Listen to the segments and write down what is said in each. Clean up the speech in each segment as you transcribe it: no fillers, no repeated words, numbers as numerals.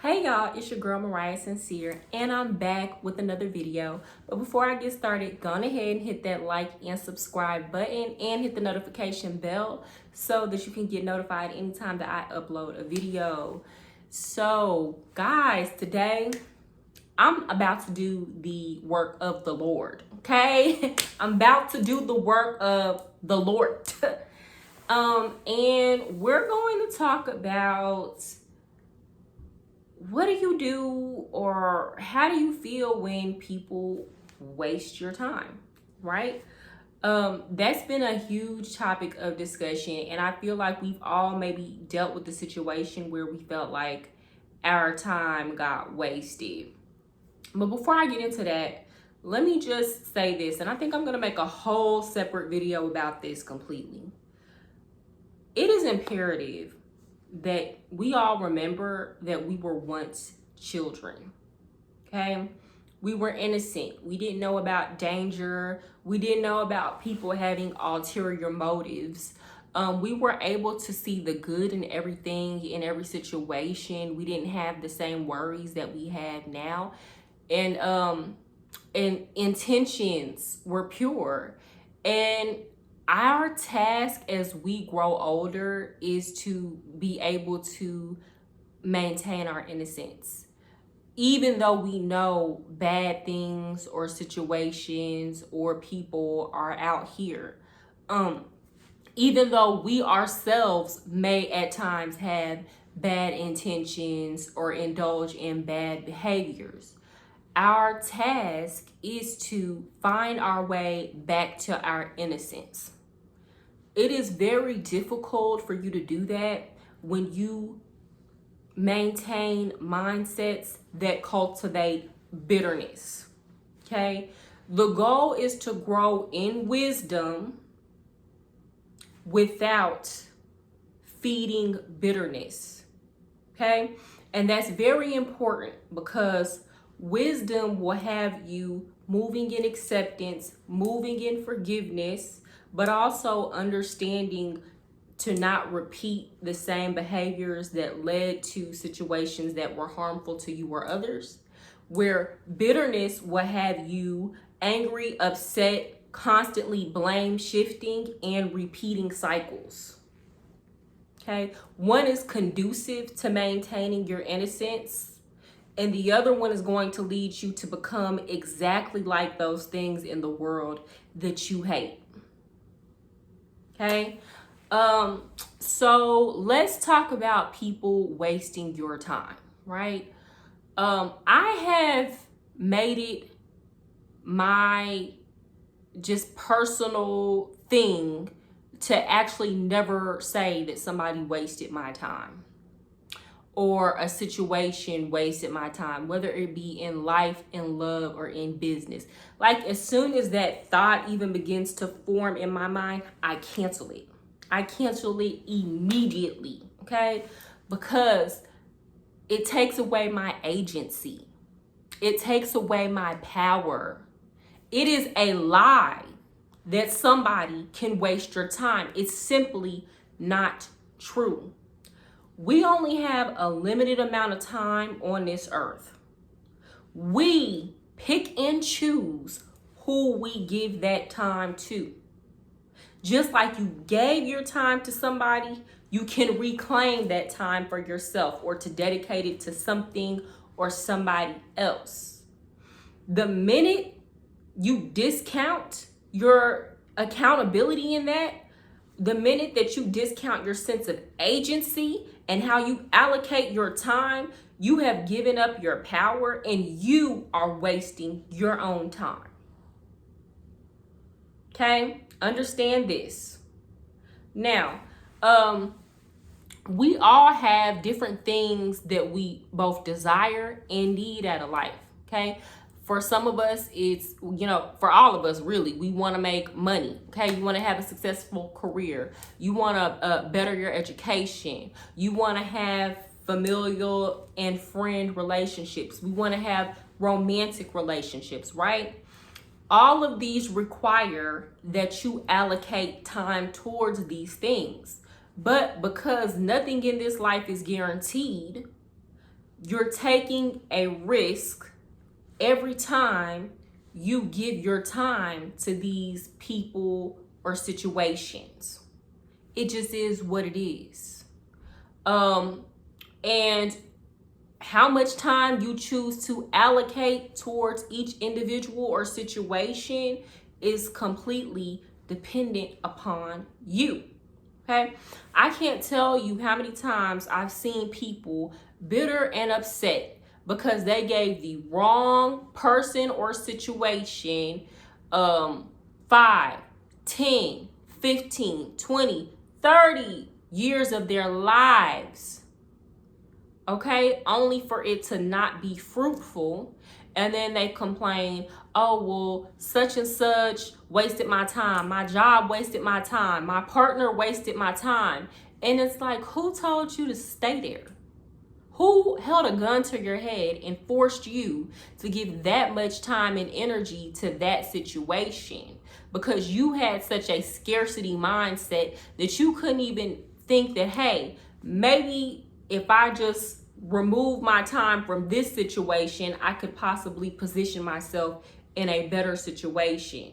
Hey y'all, it's your girl Mariah Sincere, and I'm back with another video. But before I get started, go on ahead and hit that like and subscribe button and hit the notification bell so that you can get notified anytime that I upload a video. So guys, today I'm about to do the work of the Lord, okay? I'm about to do the work of the Lord. And we're going to talk about what do you do or how do you feel when people waste your time, right? That's been a huge topic of discussion, and I feel like we've all maybe dealt with the situation where we felt like our time got wasted. But before I get into that, let me just say this, and I think I'm gonna make a whole separate video about this completely. It is imperative that we all remember that we were once children, okay? We were innocent. We didn't know about danger. We didn't know about people having ulterior motives. We were able to see the good in everything, in every situation. We didn't have the same worries that we have now. And intentions were pure. And our task as we grow older is to be able to maintain our innocence. Even though we know bad things or situations or people are out here, even though we ourselves may at times have bad intentions or indulge in bad behaviors, our task is to find our way back to our innocence. It is very difficult for you to do that when you maintain mindsets that cultivate bitterness. Okay? The goal is to grow in wisdom without feeding bitterness. Okay? And that's very important because wisdom will have you moving in acceptance, moving in forgiveness, but also understanding to not repeat the same behaviors that led to situations that were harmful to you or others. Where bitterness will have you angry, upset, constantly blame shifting, and repeating cycles. Okay? One is conducive to maintaining your innocence, and the other one is going to lead you to become exactly like those things in the world that you hate. Okay? So let's talk about people wasting your time, right? I have made it my just personal thing to actually never say that somebody wasted my time or a situation wasted my time, whether it be in life, in love, or in business. Like, as soon as that thought even begins to form in my mind, I cancel it. I cancel it immediately, okay? Because it takes away my agency. It takes away my power. It is a lie that somebody can waste your time. It's simply not true. We only have a limited amount of time on this earth. We pick and choose who we give that time to. Just like you gave your time to somebody, you can reclaim that time for yourself or to dedicate it to something or somebody else. The minute you discount your accountability in that, the minute that you discount your sense of agency and how you allocate your time, you have given up your power and you are wasting your own time. Okay? Understand this. Now, we all have different things that we both desire and need out of life. Okay? For some of us, it's, for all of us, really, we want to make money. Okay? You want to have a successful career. You want to better your education. You want to have familial and friend relationships. We want to have romantic relationships, right? All of these require that you allocate time towards these things. But because nothing in this life is guaranteed, you're taking a risk every time you give your time to these people or situations. It just is what it is. And how much time you choose to allocate towards each individual or situation is completely dependent upon you. Okay? I can't tell you how many times I've seen people bitter and upset because they gave the wrong person or situation 5, 10, 15, 20, 30 years of their lives. Okay, only for it to not be fruitful. And then they complain, oh, well, such and such wasted my time. My job wasted my time. My partner wasted my time. And it's like, who told you to stay there? Who held a gun to your head and forced you to give that much time and energy to that situation? Because you had such a scarcity mindset that you couldn't even think that, hey, maybe if I just remove my time from this situation, I could possibly position myself in a better situation.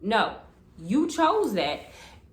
No, you chose that.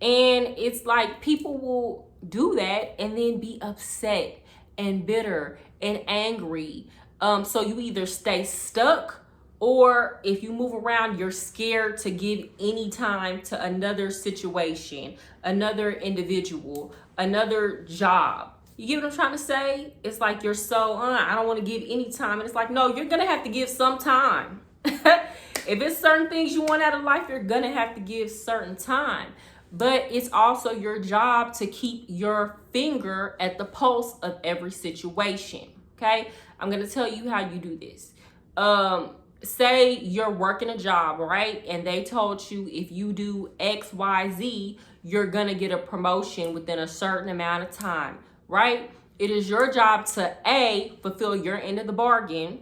And it's like people will do that and then be upset and bitter and angry. So you either stay stuck, or if you move around, you're scared to give any time to another situation, another individual, another job. You get what I'm trying to say? It's like you're so, I don't want to give any time. And it's like, no, you're going to have to give some time. If it's certain things you want out of life, you're going to have to give certain time. But it's also your job to keep your finger at the pulse of every situation. Okay? I'm going to tell you how you do this. Say you're working a job, right? And they told you if you do X, Y, Z, you're going to get a promotion within a certain amount of time, right? It is your job to A, fulfill your end of the bargain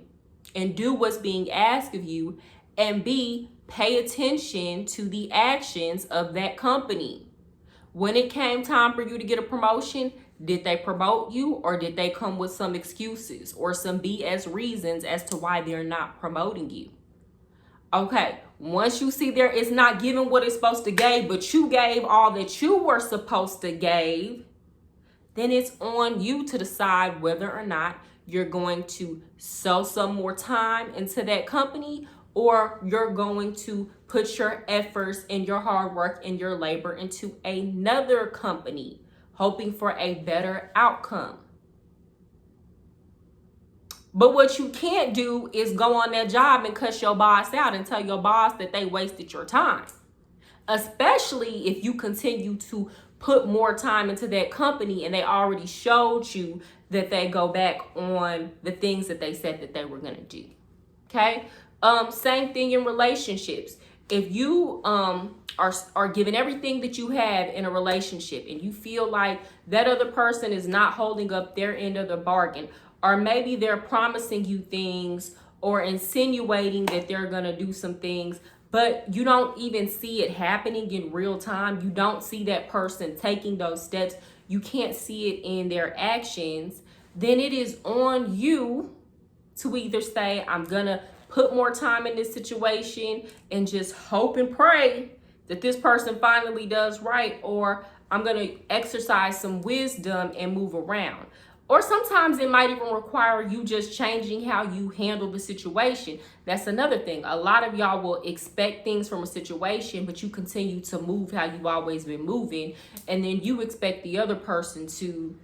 and do what's being asked of you, and B, pay attention to the actions of that company. When it came time for you to get a promotion, did they promote you, or did they come with some excuses or some BS reasons as to why they're not promoting you? Okay, once you see there it's not giving what it's supposed to give, but you gave all that you were supposed to give, then it's on you to decide whether or not you're going to sow some more time into that company, or you're going to put your efforts and your hard work and your labor into another company, hoping for a better outcome. But what you can't do is go on that job and cuss your boss out and tell your boss that they wasted your time. Especially if you continue to put more time into that company and they already showed you that they go back on the things that they said that they were going to do. Okay? Same thing in relationships. If you are giving everything that you have in a relationship and you feel like that other person is not holding up their end of the bargain, or maybe they're promising you things or insinuating that they're going to do some things, but you don't even see it happening in real time. You don't see that person taking those steps. You can't see it in their actions. Then it is on you to either say, I'm going to put more time in this situation and just hope and pray that this person finally does right, or I'm going to exercise some wisdom and move around. Or sometimes it might even require you just changing how you handle the situation. That's another thing. A lot of y'all will expect things from a situation, but you continue to move how you've always been moving. And then you expect the other person to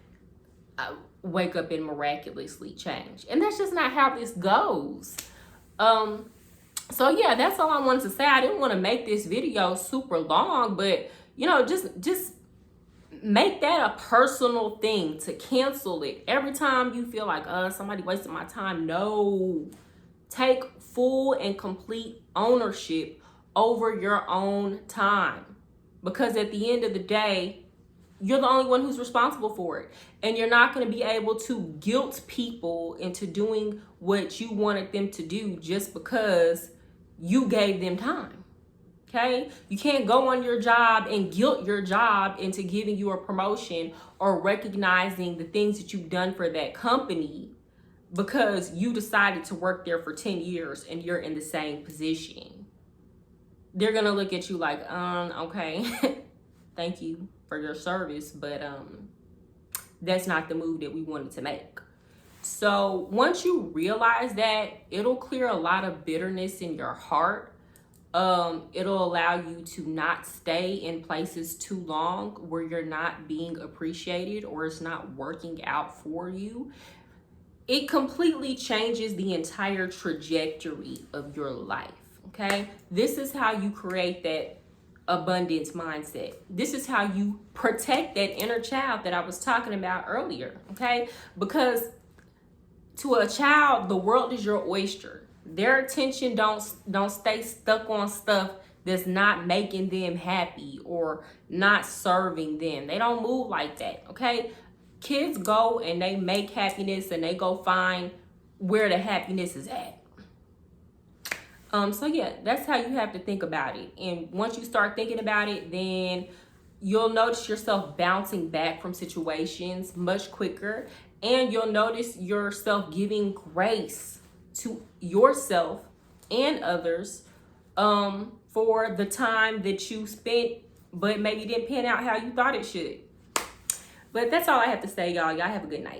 wake up and miraculously change. And that's just not how this goes. So yeah, that's all I wanted to say. I didn't want to make this video super long, but you know, just make that a personal thing to cancel it. Every time you feel like, somebody wasted my time. No, take full and complete ownership over your own time. Because at the end of the day, you're the only one who's responsible for it. And you're not going to be able to guilt people into doing what you wanted them to do just because you gave them time. Okay, you can't go on your job and guilt your job into giving you a promotion or recognizing the things that you've done for that company because you decided to work there for 10 years and you're in the same position. They're gonna look at you like, okay, thank you for your service, but that's not the move that we wanted to make. So once you realize that, it'll clear a lot of bitterness in your heart. It'll allow you to not stay in places too long where you're not being appreciated or it's not working out for you. It completely changes the entire trajectory of your life. Okay, this is how you create that abundance mindset. This is how you protect that inner child that I was talking about earlier. Okay, because to a child, the world is your oyster. Their attention don't stay stuck on stuff that's not making them happy or not serving them. They don't move like that. Okay, kids go and they make happiness and they go find where the happiness is at. So yeah, that's how you have to think about it. And once you start thinking about it, then you'll notice yourself bouncing back from situations much quicker. And you'll notice yourself giving grace to yourself and others for the time that you spent, but maybe didn't pan out how you thought it should. But that's all I have to say, y'all. Y'all have a good night.